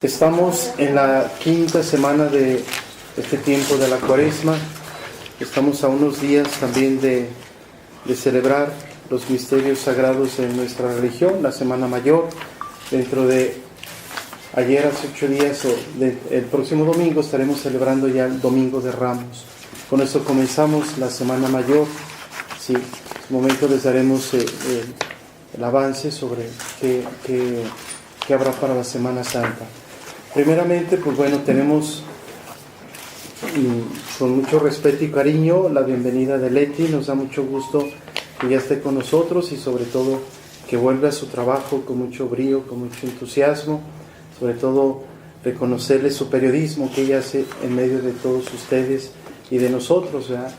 Estamos en la quinta semana de este tiempo de la Cuaresma. Estamos a unos días también de celebrar los misterios sagrados de nuestra religión, la Semana Mayor. Dentro de ayer, hace 8 días, el próximo domingo estaremos celebrando ya el Domingo de Ramos. Con eso comenzamos la Semana Mayor. Sí, en este momento les daremos el avance sobre qué habrá para la Semana Santa. Primeramente, pues bueno, tenemos con mucho respeto y cariño la bienvenida de Leti. Nos da mucho gusto que ya esté con nosotros y sobre todo que vuelva a su trabajo con mucho brío, con mucho entusiasmo. Sobre todo reconocerle su periodismo que ella hace en medio de todos ustedes y de nosotros, ¿verdad?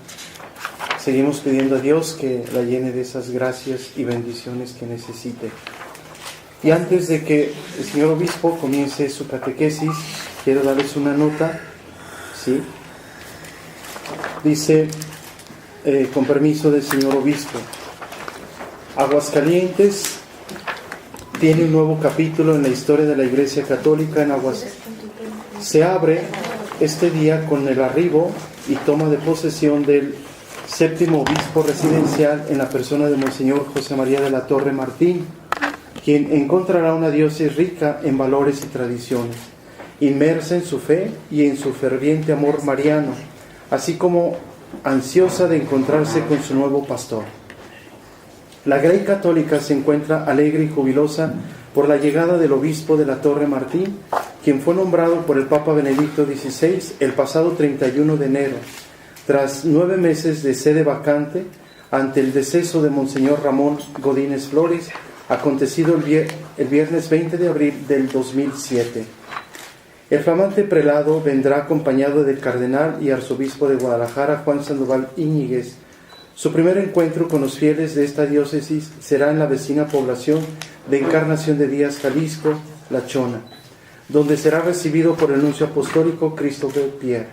Seguimos pidiendo a Dios que la llene de esas gracias y bendiciones que necesite. Y antes de que el señor obispo comience su catequesis, quiero darles una nota, ¿sí? Dice, con permiso del señor obispo, Aguascalientes tiene un nuevo capítulo en la historia de la Iglesia Católica en Aguascalientes. Se abre este día con el arribo y toma de posesión del séptimo obispo residencial en la persona de Monseñor José María de la Torre Martín, quien encontrará una diócesis rica en valores y tradiciones, inmersa en su fe y en su ferviente amor mariano, así como ansiosa de encontrarse con su nuevo pastor. La Grey Católica se encuentra alegre y jubilosa por la llegada del obispo de la Torre Martín, quien fue nombrado por el Papa Benedicto XVI el pasado 31 de enero, tras 9 meses de sede vacante ante el deceso de Monseñor Ramón Godínez Flores, acontecido el viernes 20 de abril del 2007. El flamante prelado vendrá acompañado del cardenal y arzobispo de Guadalajara, Juan Sandoval Íñiguez. Su primer encuentro con los fieles de esta diócesis será en la vecina población de Encarnación de Díaz, Jalisco, La Chona, donde será recibido por el nuncio apostólico Christopher Pierre.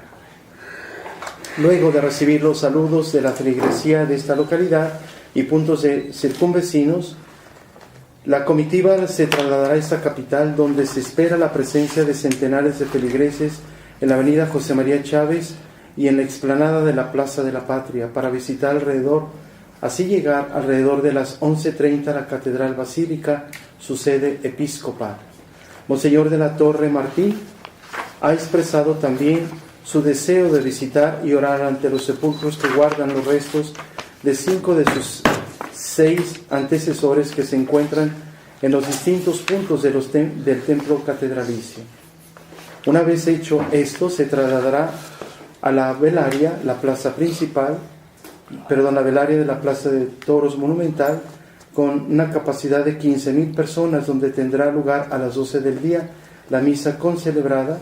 Luego de recibir los saludos de la feligresía de esta localidad y puntos de circunvecinos, la comitiva se trasladará a esta capital, donde se espera la presencia de centenares de feligreses en la avenida José María Chávez y en la explanada de la Plaza de la Patria, para visitar así llegar alrededor de las 11:30 a la Catedral Basílica, su sede episcopal. Monseñor de la Torre Martín ha expresado también su deseo de visitar y orar ante los sepulcros que guardan los restos de 5 de sus 6 antecesores que se encuentran en los distintos puntos del templo catedralicio. Una vez hecho esto, se trasladará a la velaria, la velaria de la Plaza de Toros Monumental, con una capacidad de 15,000 personas, donde tendrá lugar a las 12 del día la misa concelebrada,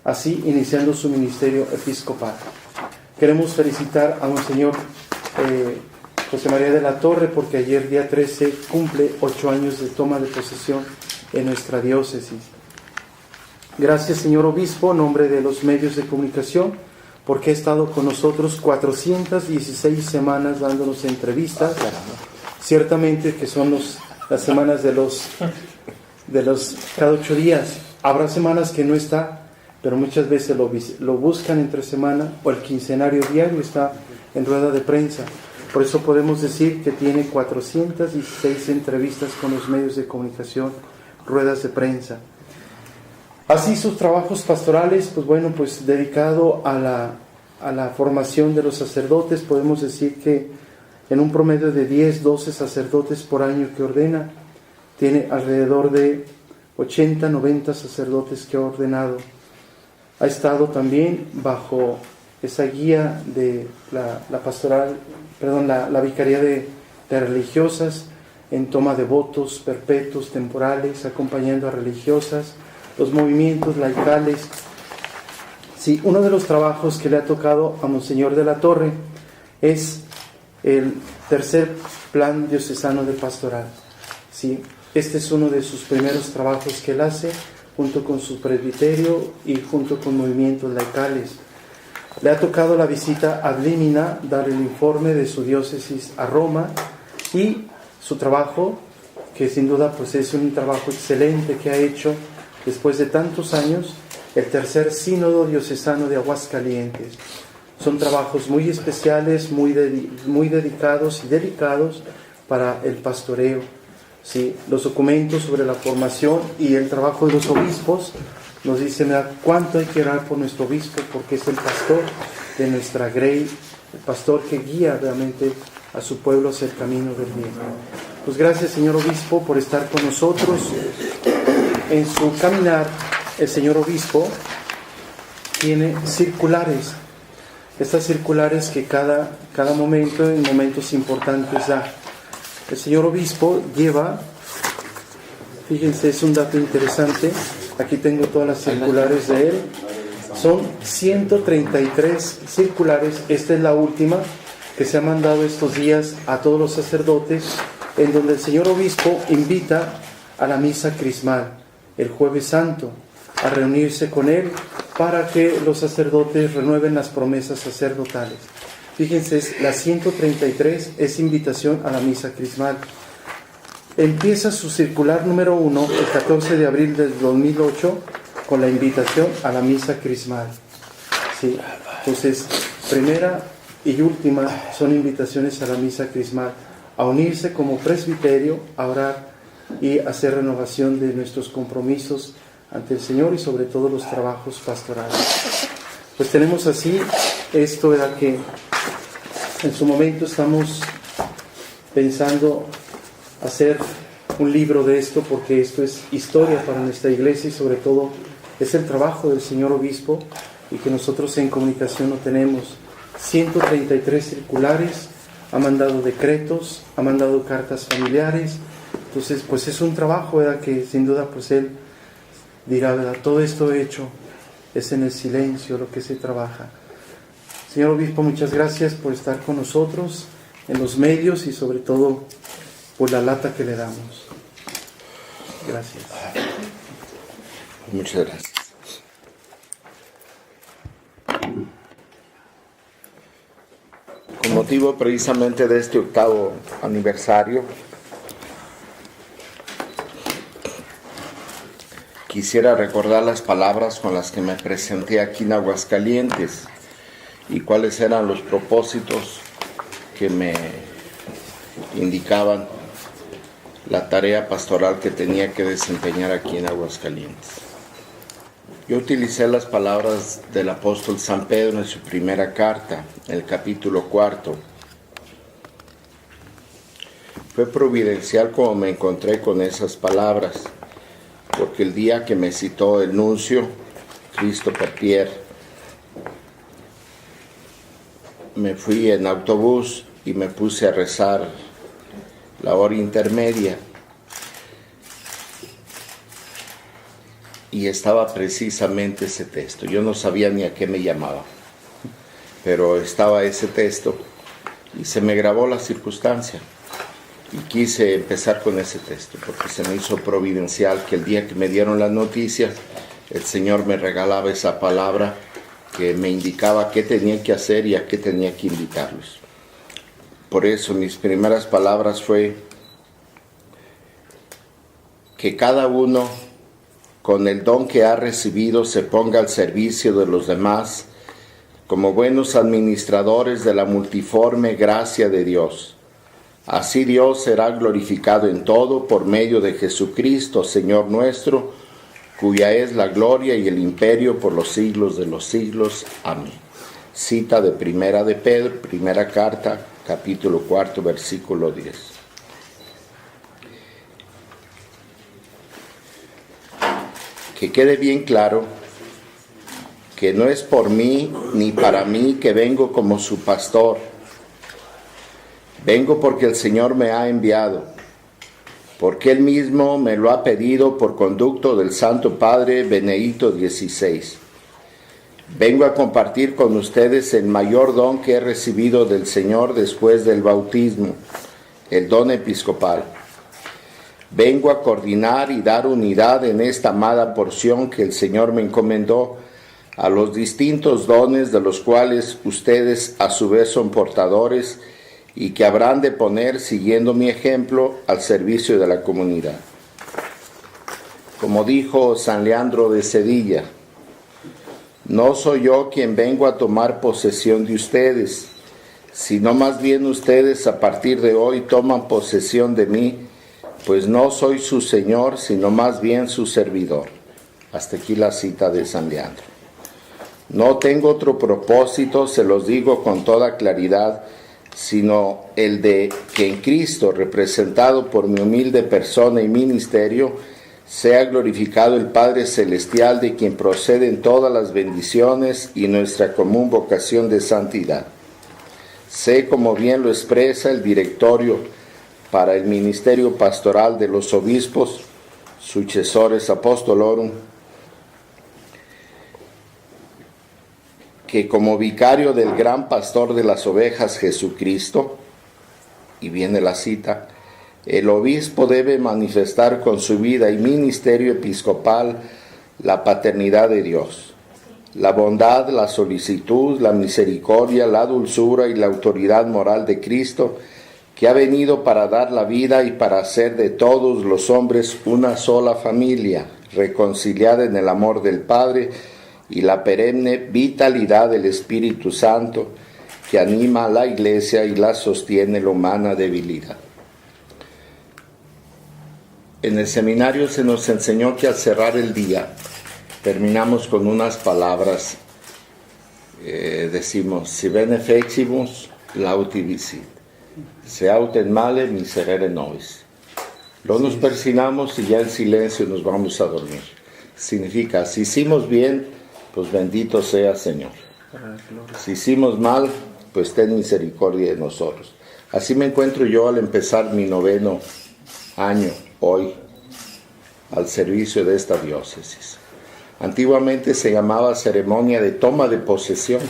así iniciando su ministerio episcopal. Queremos felicitar a Monseñor José María de la Torre, porque ayer, día 13, cumple 8 años de toma de posesión en nuestra diócesis. Gracias, señor obispo, en nombre de los medios de comunicación, porque ha estado con nosotros 416 semanas dándonos entrevistas. Ciertamente que son las semanas de los cada 8 días. Habrá semanas que no está, pero muchas veces lo buscan entre semana, o el quincenario diario está en rueda de prensa. Por eso podemos decir que tiene 416 entrevistas con los medios de comunicación, ruedas de prensa. Así sus trabajos pastorales, pues dedicado a la formación de los sacerdotes, podemos decir que en un promedio de 10-12 sacerdotes por año que ordena, tiene alrededor de 80-90 sacerdotes que ha ordenado. Ha estado también bajo esa guía de la Vicaría de religiosas, en toma de votos perpetuos temporales, acompañando a religiosas, los movimientos laicales. Sí, uno de los trabajos que le ha tocado a Monseñor de la Torre es el tercer plan diocesano de pastoral. Sí, este es uno de sus primeros trabajos que él hace, junto con su presbiterio y junto con movimientos laicales. Le ha tocado la visita ad limina, dar el informe de su diócesis a Roma, y su trabajo, que sin duda pues es un trabajo excelente que ha hecho después de tantos años, el tercer sínodo diocesano de Aguascalientes. Son trabajos muy especiales, muy dedicados y delicados para el pastoreo. Sí, los documentos sobre la formación y el trabajo de los obispos nos dicen cuánto hay que orar por nuestro obispo, porque es el pastor de nuestra grey, el pastor que guía realmente a su pueblo hacia el camino del bien. Pues gracias, señor obispo, por estar con nosotros. En su caminar, el señor obispo tiene circulares. Estas circulares que cada momento, en momentos importantes, da. El señor obispo lleva, fíjense, es un dato interesante, aquí tengo todas las circulares de él, son 133 circulares, esta es la última que se ha mandado estos días a todos los sacerdotes, en donde el señor obispo invita a la misa crismal, el Jueves Santo, a reunirse con él para que los sacerdotes renueven las promesas sacerdotales. Fíjense, la 133 es invitación a la misa crismal. Empieza su circular número 1 el 14 de abril del 2008 con la invitación a la misa crismal. Sí. Entonces, primera y última son invitaciones a la misa crismal, a unirse como presbiterio, a orar y hacer renovación de nuestros compromisos ante el Señor y sobre todo los trabajos pastorales. Pues tenemos así, esto era que en su momento estamos pensando hacer un libro de esto, porque esto es historia para nuestra iglesia y sobre todo es el trabajo del señor obispo y que nosotros en comunicación no tenemos. 133 circulares, ha mandado decretos, ha mandado cartas familiares. Entonces pues es un trabajo, ¿verdad?, que sin duda pues él dirá, ¿verdad?, todo esto hecho es en el silencio lo que se trabaja. Señor obispo, muchas gracias por estar con nosotros en los medios y sobre todo por la lata que le damos. Gracias. Muchas gracias. Con motivo precisamente de este 8º aniversario, quisiera recordar las palabras con las que me presenté aquí en Aguascalientes y cuáles eran los propósitos que me indicaban la tarea pastoral que tenía que desempeñar aquí en Aguascalientes. Yo utilicé las palabras del apóstol San Pedro en su primera carta, el capítulo 4. Fue providencial como me encontré con esas palabras, porque el día que me citó el nuncio, Christopher Pierre, me fui en autobús y me puse a rezar la hora intermedia y estaba precisamente ese texto. Yo no sabía ni a qué me llamaba, pero estaba ese texto y se me grabó la circunstancia y quise empezar con ese texto porque se me hizo providencial que el día que me dieron las noticias el Señor me regalaba esa palabra que me indicaba qué tenía que hacer y a qué tenía que invitarlos. Por eso mis primeras palabras fue que cada uno con el don que ha recibido se ponga al servicio de los demás como buenos administradores de la multiforme gracia de Dios. Así Dios será glorificado en todo por medio de Jesucristo, Señor nuestro, cuya es la gloria y el imperio por los siglos de los siglos. Amén. Cita de Primera de Pedro, primera carta, capítulo 4, versículo 10. Que quede bien claro que no es por mí ni para mí que vengo como su pastor. Vengo porque el Señor me ha enviado, porque Él mismo me lo ha pedido por conducto del Santo Padre Benedicto XVI. Vengo a compartir con ustedes el mayor don que he recibido del Señor después del bautismo, el don episcopal. Vengo a coordinar y dar unidad en esta amada porción que el Señor me encomendó a los distintos dones de los cuales ustedes a su vez son portadores y que habrán de poner, siguiendo mi ejemplo, al servicio de la comunidad. Como dijo San Leandro de Cedilla, no soy yo quien vengo a tomar posesión de ustedes, sino más bien ustedes a partir de hoy toman posesión de mí, pues no soy su Señor, sino más bien su servidor. Hasta aquí la cita de San Leandro. No tengo otro propósito, se los digo con toda claridad, sino el de que en Cristo, representado por mi humilde persona y ministerio, sea glorificado el Padre Celestial, de quien proceden todas las bendiciones y nuestra común vocación de santidad. Sé, como bien lo expresa el directorio para el ministerio pastoral de los obispos, sucesores apostolorum, que como vicario del gran pastor de las ovejas Jesucristo, y viene la cita, el obispo debe manifestar con su vida y ministerio episcopal la paternidad de Dios, la bondad, la solicitud, la misericordia, la dulzura y la autoridad moral de Cristo, que ha venido para dar la vida y para hacer de todos los hombres una sola familia, reconciliada en el amor del Padre y la perenne vitalidad del Espíritu Santo, que anima a la Iglesia y la sostiene la humana debilidad. En el seminario se nos enseñó que al cerrar el día terminamos con unas palabras, decimos, si bene feximus lauti visit, se autem male miserere nobis. Luego nos persignamos y ya en silencio nos vamos a dormir. Significa, si hicimos bien, pues bendito sea Señor. Si hicimos mal, pues ten misericordia de nosotros. Así me encuentro yo al empezar mi 9º año, hoy, al servicio de esta diócesis. Antiguamente se llamaba ceremonia de toma de posesión.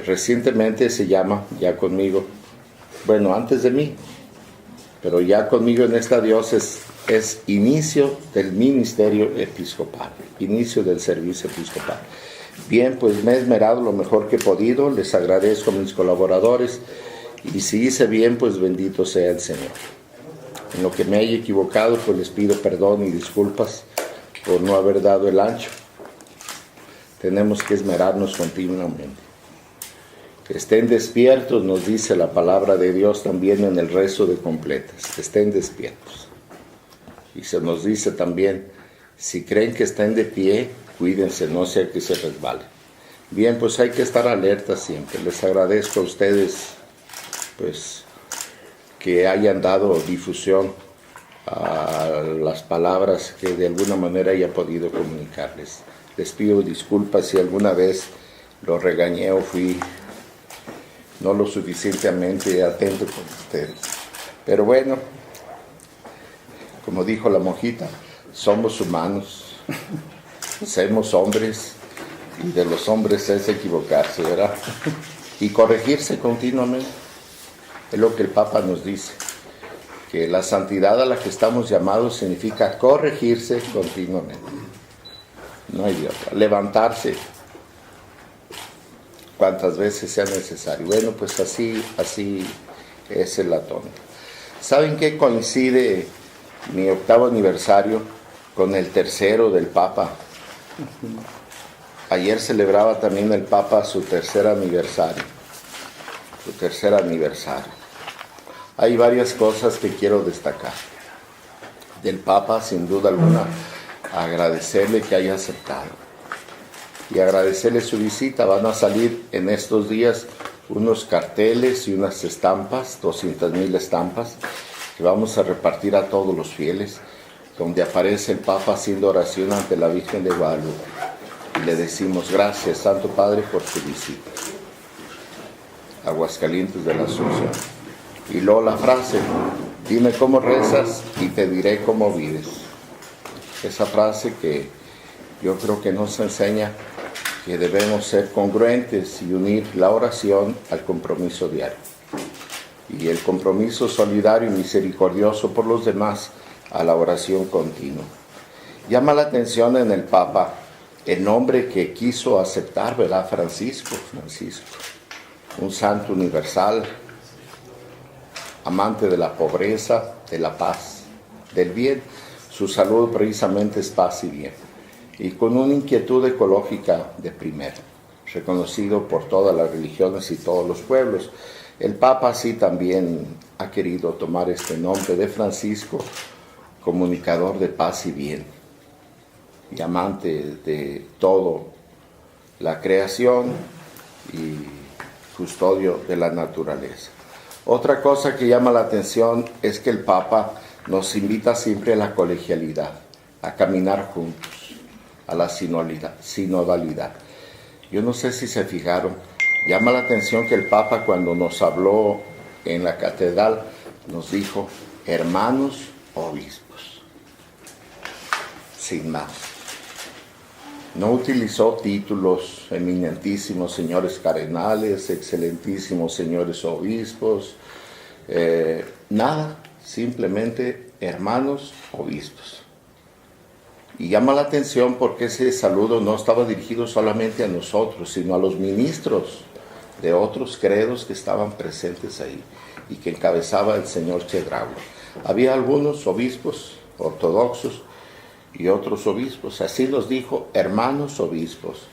Recientemente se llama, ya conmigo, bueno, antes de mí, pero ya conmigo en esta diócesis es inicio del ministerio episcopal, inicio del servicio episcopal. Bien, pues me he esmerado lo mejor que he podido, les agradezco a mis colaboradores, y si hice bien, pues bendito sea el Señor. En lo que me haya equivocado, pues les pido perdón y disculpas por no haber dado el ancho. Tenemos que esmerarnos continuamente. Que estén despiertos, nos dice la palabra de Dios también en el rezo de completas, que estén despiertos. Y se nos dice también, si creen que estén de pie, cuídense, no sea que se resbalen. Bien, pues hay que estar alerta siempre. Les agradezco a ustedes, pues, que hayan dado difusión a las palabras que de alguna manera haya podido comunicarles. Les pido disculpas si alguna vez los regañé o fui no lo suficientemente atento con ustedes. Pero bueno, como dijo la monjita, somos humanos, somos hombres, y de los hombres es equivocarse, ¿verdad? Y corregirse continuamente. Es lo que el Papa nos dice, que la santidad a la que estamos llamados significa corregirse continuamente. No hay de otra. Levantarse cuantas veces sea necesario. Bueno, pues así es el tónica. ¿Saben qué coincide mi 8º aniversario con el 3º del Papa? Ayer celebraba también el Papa su 3er aniversario. Su 3er aniversario. Hay varias cosas que quiero destacar. Del Papa, sin duda alguna, agradecerle que haya aceptado. Y agradecerle su visita. Van a salir en estos días unos carteles y unas estampas, 200,000 estampas, que vamos a repartir a todos los fieles, donde aparece el Papa haciendo oración ante la Virgen de Guadalupe. Y le decimos, gracias, Santo Padre, por su visita. Aguascalientes de la Asunción. Y luego la frase, dime cómo rezas y te diré cómo vives. Esa frase que yo creo que nos enseña que debemos ser congruentes y unir la oración al compromiso diario. Y el compromiso solidario y misericordioso por los demás a la oración continua. Llama la atención en el Papa el nombre que quiso aceptar, ¿verdad? Francisco, un santo universal, amante de la pobreza, de la paz, del bien. Su salud precisamente es paz y bien, y con una inquietud ecológica de primera, reconocido por todas las religiones y todos los pueblos. El Papa sí también ha querido tomar este nombre de Francisco, comunicador de paz y bien, y amante de todo la creación y custodio de la naturaleza. Otra cosa que llama la atención es que el Papa nos invita siempre a la colegialidad, a caminar juntos, a la sinodalidad. Yo no sé si se fijaron, llama la atención que el Papa cuando nos habló en la catedral nos dijo, hermanos obispos, sin más. No utilizó títulos, eminentísimos señores cardenales, excelentísimos señores obispos, nada, simplemente hermanos obispos. Y llama la atención porque ese saludo no estaba dirigido solamente a nosotros, sino a los ministros de otros credos que estaban presentes ahí y que encabezaba el señor Chedraui. Había algunos obispos ortodoxos y otros obispos, así nos dijo, hermanos obispos.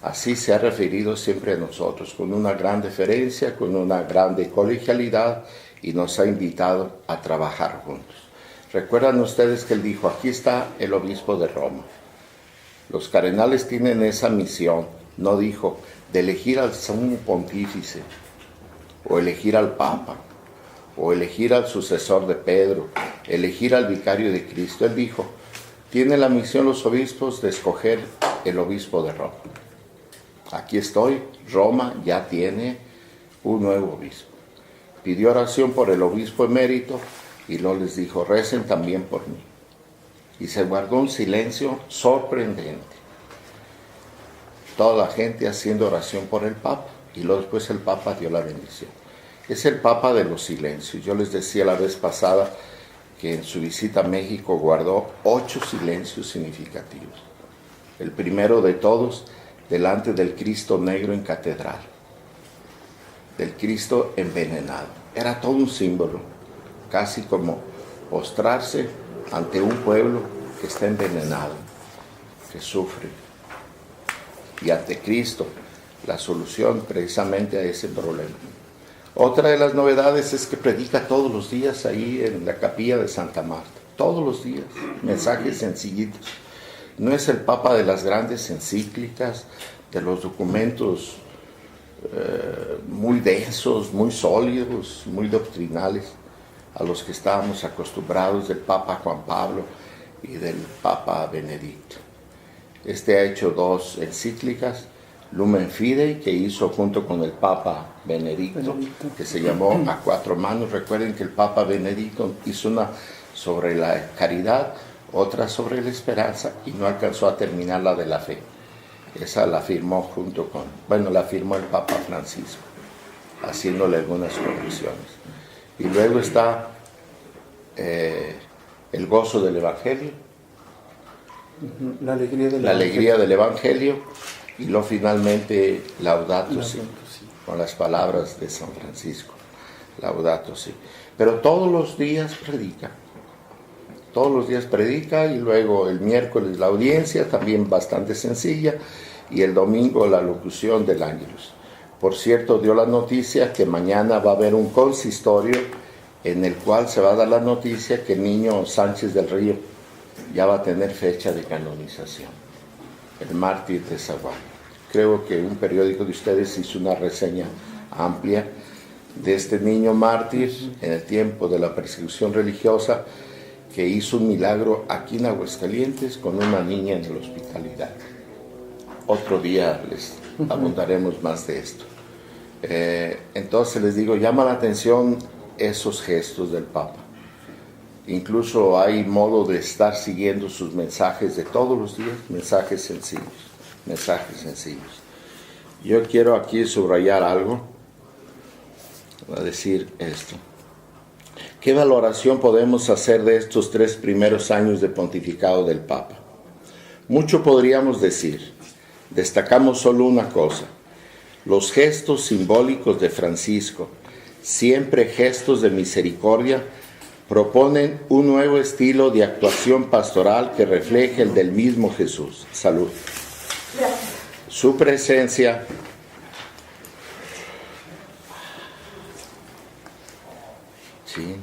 Así se ha referido siempre a nosotros, con una gran deferencia, con una grande colegialidad, y nos ha invitado a trabajar juntos. Recuerdan ustedes que él dijo, aquí está el obispo de Roma. Los cardenales tienen esa misión, no dijo, de elegir al sumo pontífice, o elegir al papa, o elegir al sucesor de Pedro, elegir al vicario de Cristo. Él dijo, tiene la misión los obispos de escoger el obispo de Roma. Aquí estoy, Roma ya tiene un nuevo obispo. Pidió oración por el obispo emérito y luego les dijo, recen también por mí. Y se guardó un silencio sorprendente. Toda la gente haciendo oración por el Papa y luego después el Papa dio la bendición. Es el Papa de los silencios. Yo les decía la vez pasada que en su visita a México guardó 8 silencios significativos. El primero de todos, delante del Cristo negro en catedral, del Cristo envenenado. Era todo un símbolo, casi como postrarse ante un pueblo que está envenenado, que sufre. Y ante Cristo, la solución precisamente a ese problema. Otra de las novedades es que predica todos los días ahí en la capilla de Santa Marta. Todos los días, mensajes sencillitos. No es el Papa de las grandes encíclicas, de los documentos muy densos, muy sólidos, muy doctrinales, a los que estábamos acostumbrados del Papa Juan Pablo y del Papa Benedicto. Este ha hecho 2 encíclicas, Lumen Fidei, que hizo junto con el Papa Benedicto, que se llamó A 4 manos. Recuerden que el Papa Benedicto hizo una sobre la caridad, otra sobre la esperanza, y no alcanzó a terminar la de la fe. Esa la firmó la firmó el Papa Francisco, haciéndole algunas correcciones. Y luego está el gozo del Evangelio, la alegría del Evangelio, y luego finalmente Laudato Si, con las palabras de San Francisco, Laudato Si. Pero todos los días predica, y luego el miércoles la audiencia, también bastante sencilla, y el domingo la locución del Ángelus. Por cierto, dio la noticia que mañana va a haber un consistorio en el cual se va a dar la noticia que el niño Sánchez del Río ya va a tener fecha de canonización, el mártir de Zaguayo. Creo que un periódico de ustedes hizo una reseña amplia de este niño mártir en el tiempo de la persecución religiosa, que hizo un milagro aquí en Aguascalientes con una niña en el hospital Hidalgo. Otro día les abundaremos más de esto. Entonces les digo, llama la atención esos gestos del Papa. Incluso hay modo de estar siguiendo sus mensajes de todos los días, mensajes sencillos. Yo quiero aquí subrayar algo, voy a decir esto. ¿Qué valoración podemos hacer de estos 3 primeros años de pontificado del Papa? Mucho podríamos decir. Destacamos solo una cosa: los gestos simbólicos de Francisco, siempre gestos de misericordia, proponen un nuevo estilo de actuación pastoral que refleje el del mismo Jesús. Salud. Su presencia sí.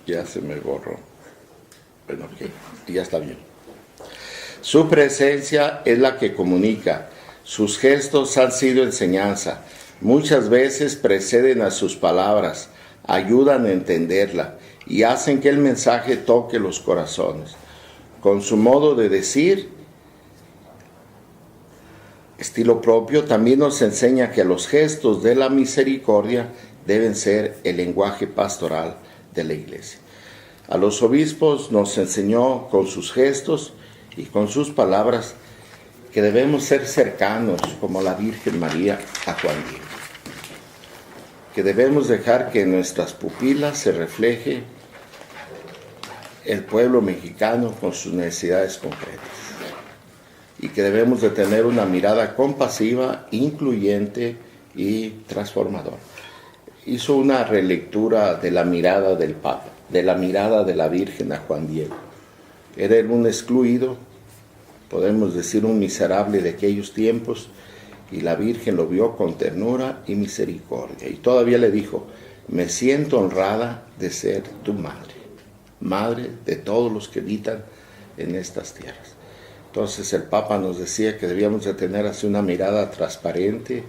Ya se me borró. Bueno, ok, ya está bien. Su presencia es la que comunica. Sus gestos han sido enseñanza. Muchas veces preceden a sus palabras, ayudan a entenderla y hacen que el mensaje toque los corazones. Con su modo de decir, estilo propio, también nos enseña que los gestos de la misericordia deben ser el lenguaje pastoral de la iglesia. A los obispos nos enseñó con sus gestos y con sus palabras que debemos ser cercanos como la Virgen María a Juan Diego, que debemos dejar que en nuestras pupilas se refleje el pueblo mexicano con sus necesidades concretas y que debemos de tener una mirada compasiva, incluyente y transformadora. Hizo una relectura de la mirada del Papa, de la mirada de la Virgen a Juan Diego. Era él un excluido, podemos decir un miserable de aquellos tiempos, y la Virgen lo vio con ternura y misericordia. Y todavía le dijo, me siento honrada de ser tu madre, madre de todos los que habitan en estas tierras. Entonces el Papa nos decía que debíamos de tener así una mirada transparente,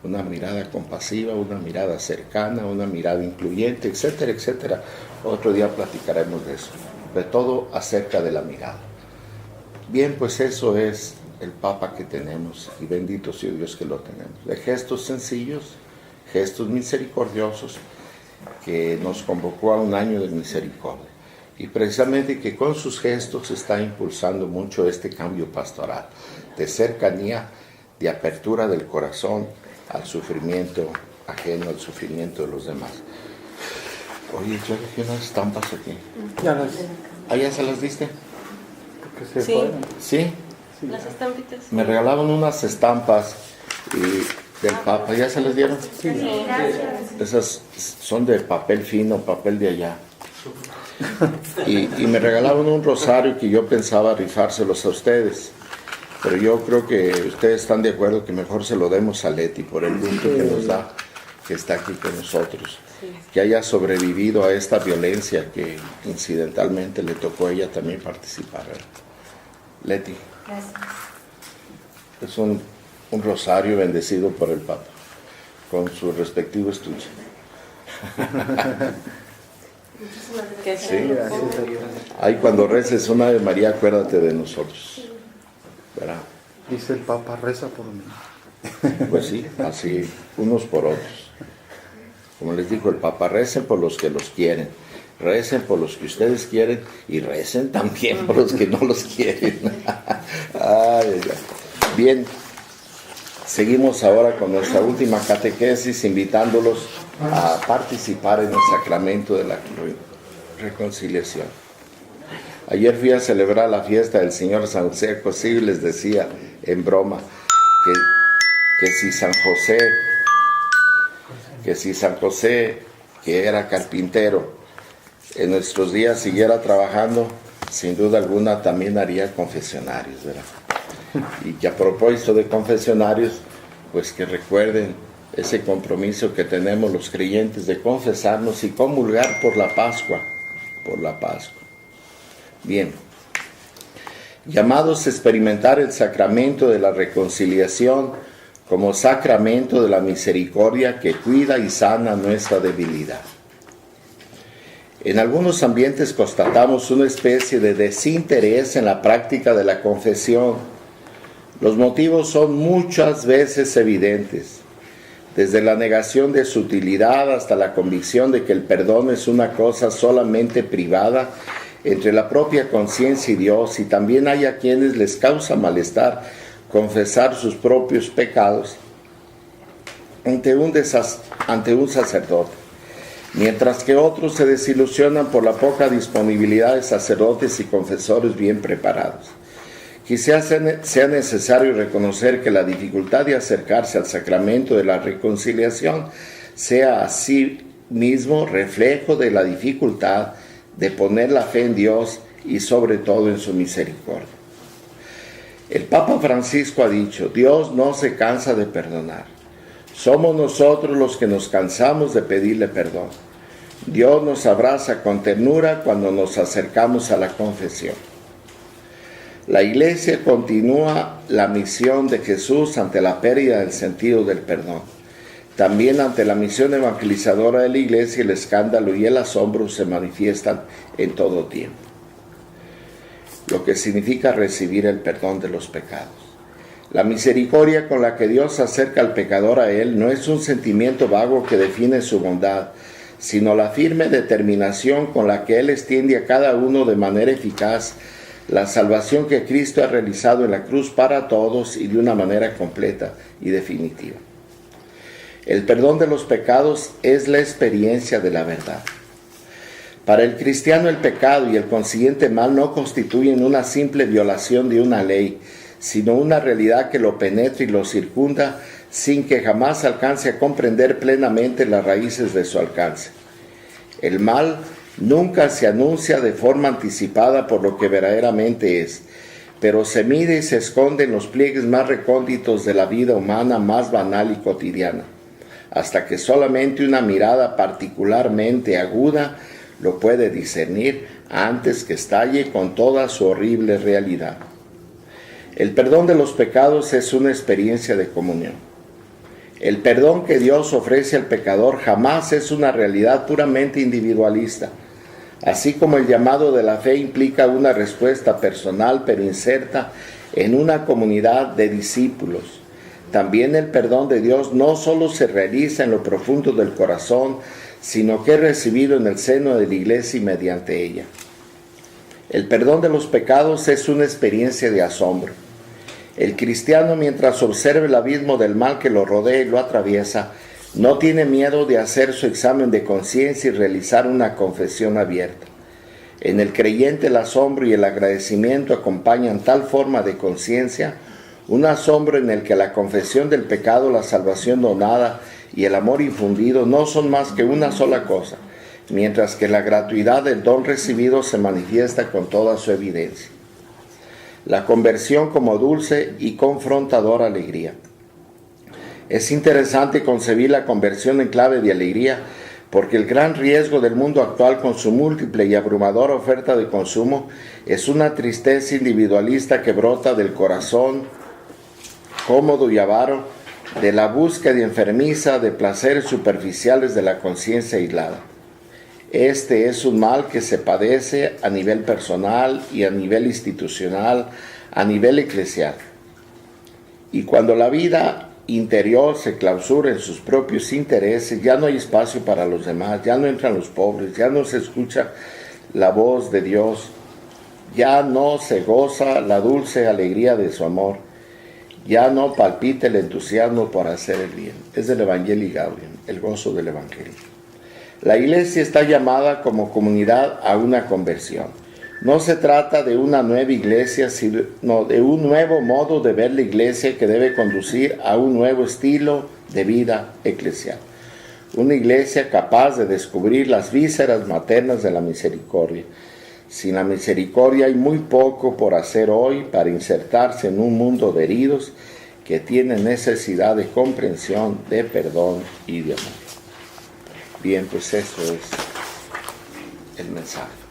una mirada compasiva, una mirada cercana, una mirada incluyente, etcétera, etcétera. Otro día platicaremos de eso, de todo acerca de la mirada. Bien, pues eso es el Papa que tenemos, y bendito sea Dios que lo tenemos. De gestos sencillos, gestos misericordiosos, que nos convocó a un año de misericordia. Y precisamente que con sus gestos está impulsando mucho este cambio pastoral, de cercanía, de apertura del corazón al sufrimiento ajeno, al sufrimiento de los demás. Oye, yo dejé unas estampas aquí. ¿Ya se las diste? Sí. ¿Sí? Las estampitas. Me regalaban unas estampas del Papa. ¿Ya se las dieron? Sí. Esas son de papel fino, papel de allá. Y me regalaban un rosario que yo pensaba rifárselos a ustedes. Pero yo creo que ustedes están de acuerdo que mejor se lo demos a Leti por el gusto que nos da, que está aquí con nosotros. Que haya sobrevivido a esta violencia que incidentalmente le tocó a ella también participar. Leti. Gracias. Es un rosario bendecido por el Papa, con su respectivo estuche. Sí. Ahí cuando reces una Ave María, acuérdate de nosotros. ¿Verdad? Dice el Papa, reza por mí. Pues sí, así, unos por otros. Como les dijo el Papa, recen por los que los quieren, recen por los que ustedes quieren y recen también por los que no los quieren. Ay, bien, seguimos ahora con nuestra última catequesis, invitándolos a participar en el sacramento de la reconciliación. Ayer fui a celebrar la fiesta del Señor San José José y les decía en broma que si San José, que era carpintero, en nuestros días siguiera trabajando, sin duda alguna también haría confesionarios, ¿verdad? Y que a propósito de confesionarios, pues que recuerden ese compromiso que tenemos los creyentes de confesarnos y comulgar por la Pascua, Bien, llamados a experimentar el sacramento de la reconciliación como sacramento de la misericordia que cuida y sana nuestra debilidad. En algunos ambientes constatamos una especie de desinterés en la práctica de la confesión. Los motivos son muchas veces evidentes, desde la negación de su utilidad hasta la convicción de que el perdón es una cosa solamente privada entre la propia conciencia y Dios, y también hay a quienes les causa malestar confesar sus propios pecados ante un sacerdote, mientras que otros se desilusionan por la poca disponibilidad de sacerdotes y confesores bien preparados. Quizás sea necesario reconocer que la dificultad de acercarse al sacramento de la reconciliación sea así mismo reflejo de la dificultad de poner la fe en Dios y sobre todo en su misericordia. El Papa Francisco ha dicho: Dios no se cansa de perdonar. Somos nosotros los que nos cansamos de pedirle perdón. Dios nos abraza con ternura cuando nos acercamos a la confesión. La Iglesia continúa la misión de Jesús ante la pérdida del sentido del perdón. También ante la misión evangelizadora de la Iglesia, el escándalo y el asombro se manifiestan en todo tiempo, lo que significa recibir el perdón de los pecados. La misericordia con la que Dios acerca al pecador a Él no es un sentimiento vago que define su bondad, sino la firme determinación con la que Él extiende a cada uno de manera eficaz la salvación que Cristo ha realizado en la cruz para todos y de una manera completa y definitiva. El perdón de los pecados es la experiencia de la verdad. Para el cristiano, el pecado y el consiguiente mal no constituyen una simple violación de una ley, sino una realidad que lo penetra y lo circunda sin que jamás alcance a comprender plenamente las raíces de su alcance. El mal nunca se anuncia de forma anticipada por lo que verdaderamente es, pero se mide y se esconde en los pliegues más recónditos de la vida humana más banal y cotidiana, hasta que solamente una mirada particularmente aguda lo puede discernir antes que estalle con toda su horrible realidad. El perdón de los pecados es una experiencia de comunión. El perdón que Dios ofrece al pecador jamás es una realidad puramente individualista. Así como el llamado de la fe implica una respuesta personal pero inserta en una comunidad de discípulos, también el perdón de Dios no solo se realiza en lo profundo del corazón, sino que es recibido en el seno de la Iglesia y mediante ella. El perdón de los pecados es una experiencia de asombro. El cristiano, mientras observa el abismo del mal que lo rodea y lo atraviesa, no tiene miedo de hacer su examen de conciencia y realizar una confesión abierta. En el creyente el asombro y el agradecimiento acompañan tal forma de conciencia, un asombro en el que la confesión del pecado, la salvación donada y el amor infundido no son más que una sola cosa, mientras que la gratuidad del don recibido se manifiesta con toda su evidencia. La conversión como dulce y confrontadora alegría. Es interesante concebir la conversión en clave de alegría, porque el gran riesgo del mundo actual con su múltiple y abrumadora oferta de consumo es una tristeza individualista que brota del corazón cómodo y avaro, de la búsqueda enfermiza de placeres superficiales de la conciencia aislada. Este es un mal que se padece a nivel personal y a nivel institucional, a nivel eclesial. Y cuando la vida interior se clausura en sus propios intereses, ya no hay espacio para los demás, ya no entran los pobres, ya no se escucha la voz de Dios, ya no se goza la dulce alegría de su amor, ya no palpita el entusiasmo por hacer el bien. Es del Evangelii Gaudium, el gozo del Evangelio. La Iglesia está llamada como comunidad a una conversión. No se trata de una nueva iglesia, sino de un nuevo modo de ver la iglesia que debe conducir a un nuevo estilo de vida eclesial. Una iglesia capaz de descubrir las vísceras maternas de la misericordia. Sin la misericordia hay muy poco por hacer hoy para insertarse en un mundo de heridos que tienen necesidad de comprensión, de perdón y de amor. Bien, pues eso es el mensaje.